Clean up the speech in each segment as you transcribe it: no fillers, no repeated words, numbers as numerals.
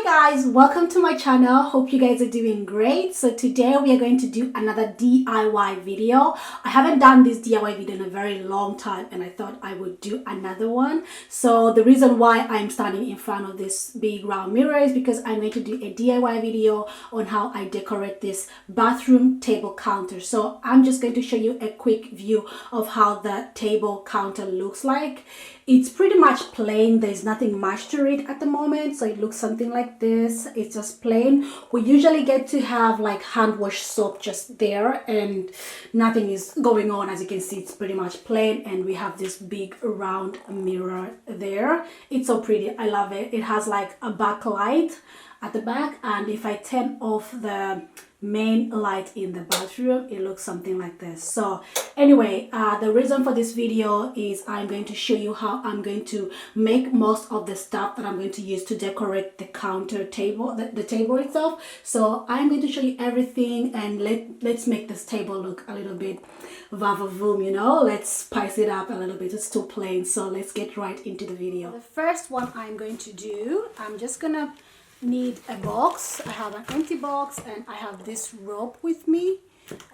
Guys, welcome to my channel. Hope you guys are doing great. So today we are going to do another DIY video. I haven't done this DIY video in a very long time and I thought I would do another one. So the reason why I'm standing in front of this big round mirror is because I'm going to do a DIY video on how I decorate this bathroom table counter. So I'm just going to show you a quick view of how the table counter looks like. It's pretty much plain. There's nothing much to it at the moment, so it looks something like this. It's just plain. We usually get to have like hand wash soap just there and nothing is going on. As you can see, it's pretty much plain, and we have this big round mirror there. It's so pretty. I love it. It has like a backlight at the back, and if I turn off the main light in the bathroom, it looks something like this. So anyway, the reason for this video is I'm going to show you how I'm going to make most of the stuff that I'm going to use to decorate the counter table, the table itself. So I'm going to show you everything, and let's make this table look a little bit va-va-voom, you know. Let's spice it up a little bit. It's too plain, so let's get right into the video. The first one I'm going to do, I'm just gonna need a box. I have an empty box and I have this rope with me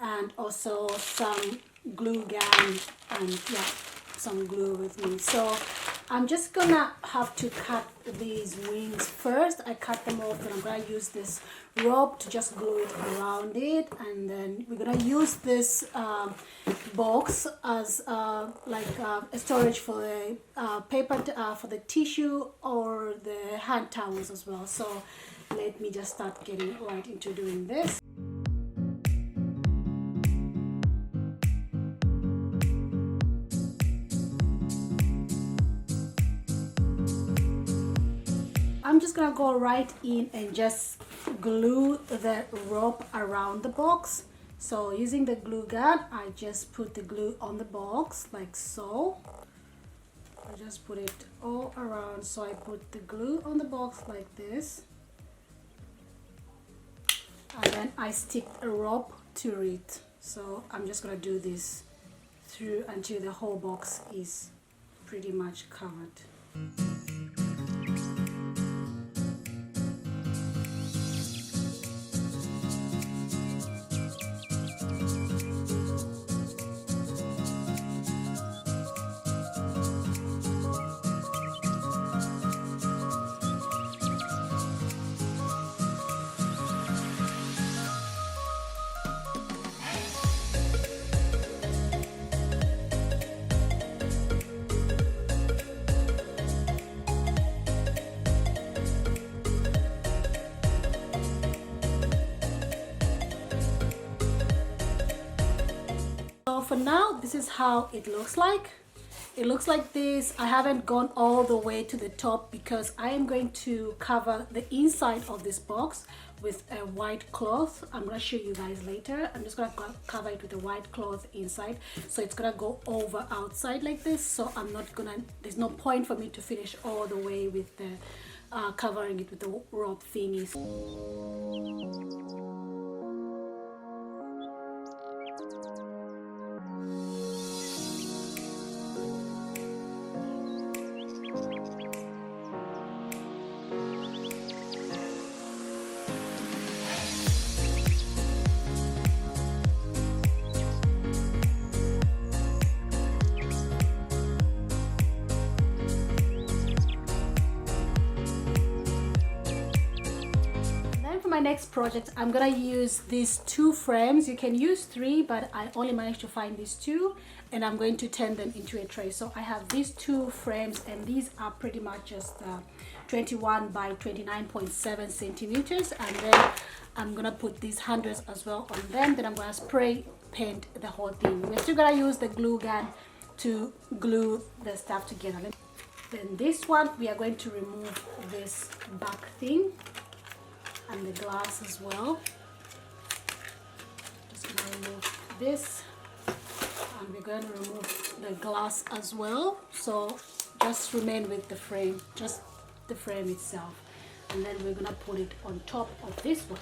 and also some glue gun and yeah, some glue with me. So I'm just gonna have to cut these wings first. I cut them off and I'm gonna use this rope to just glue it around it, and then we're gonna use this box as like a storage for the paper, for the tissue or the hand towels as well. So let me just start getting right into doing this. I'm just gonna go right in and just glue the rope around the box. So using the glue gun, I just put the glue on the box like so. I just put it all around. So I put the glue on the box like this, and then I stick a rope to it. So I'm just gonna do this through until the whole box is pretty much covered. So for now, this is how it looks like. It looks like this. I haven't gone all the way to the top because I am going to cover the inside of this box with a white cloth. I'm going to show you guys later. I'm just going to cover it with a white cloth inside, so it's going to go over outside like this. So I'm not gonna, there's no point for me to finish all the way with the covering it with the rope thingies. My next project, I'm gonna use these two frames. You can use three, but I only managed to find these two, and I'm going to turn them into a tray. So I have these two frames, and these are pretty much just 21 by 29.7 centimeters, and then I'm gonna put these handles as well on them. Then I'm gonna spray paint the whole thing. We're still gonna use the glue gun to glue the stuff together. Then this one, we are going to remove this back thing and the glass as well. Just going to remove this, and we're going to remove the glass as well. So just remain with the frame, just the frame itself, and then we're going to put it on top of this one.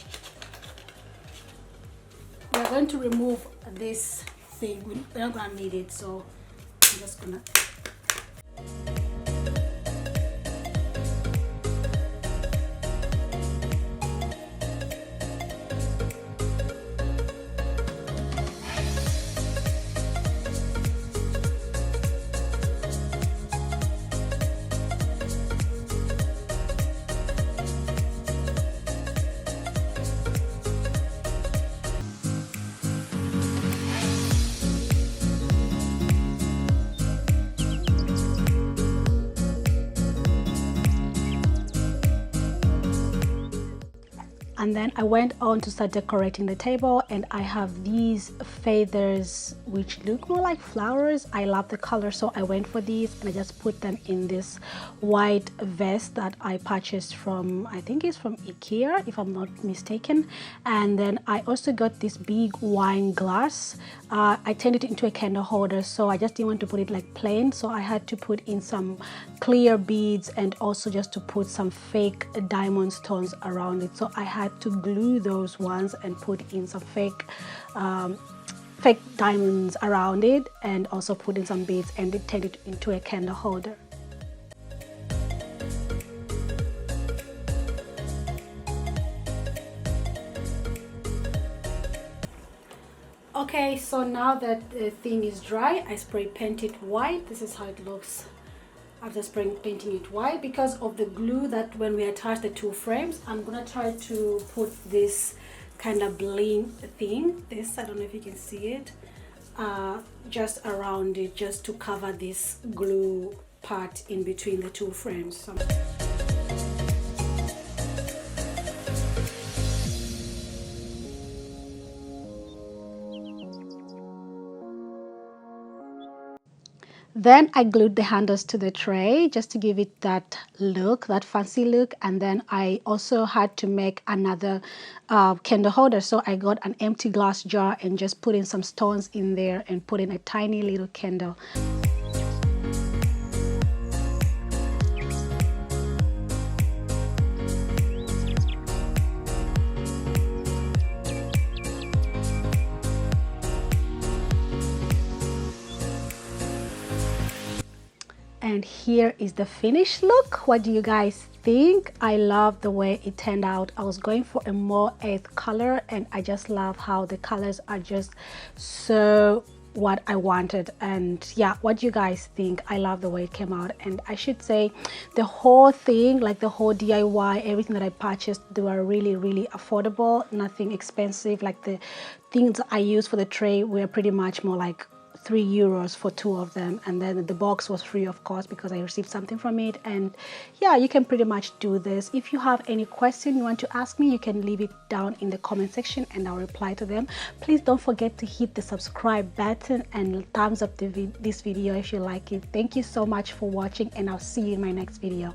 We're going to remove this thing. We're not going to need it, so I'm just going to And then I went on to start decorating the table, and I have these feathers which look more like flowers. I love the color, so I went for these, and I just put them in this white vest that I purchased from, I think it's from IKEA if I'm not mistaken. And then I also got this big wine glass. I turned it into a candle holder, so I just didn't want to put it like plain, so I had to put in some clear beads and also just to put some fake diamond stones around it. So I had to glue those ones and put in some fake diamonds around it, and also put in some beads, and it turned it into a candle holder. Okay, so now that the thing is dry, I spray paint it white. This is how it looks after spray painting it white. Because of the glue that when we attach the two frames, I'm gonna try to put this kind of bling thing, this, I don't know if you can see it, just around it, just to cover this glue part in between the two frames. Then I glued the handles to the tray just to give it that look, that fancy look. And then I also had to make another candle holder. So I got an empty glass jar and just put in some stones in there and put in a tiny little candle. And here is the finished look. What do you guys think? I love the way it turned out. I was going for a more earth color, and I just love how the colors are just so what I wanted. And yeah, what do you guys think? I love the way it came out. And I should say the whole thing, like the whole DIY, everything that I purchased, they were really, really affordable, nothing expensive. Like the things I used for the tray were pretty much more like €3 for two of them, and then the box was free, of course, because I received something from it. And yeah, you can pretty much do this. If you have any question you want to ask me, you can leave it down in the comment section and I'll reply to them. Please don't forget to hit the subscribe button and thumbs up this video if you like it. Thank you so much for watching, and I'll see you in my next video.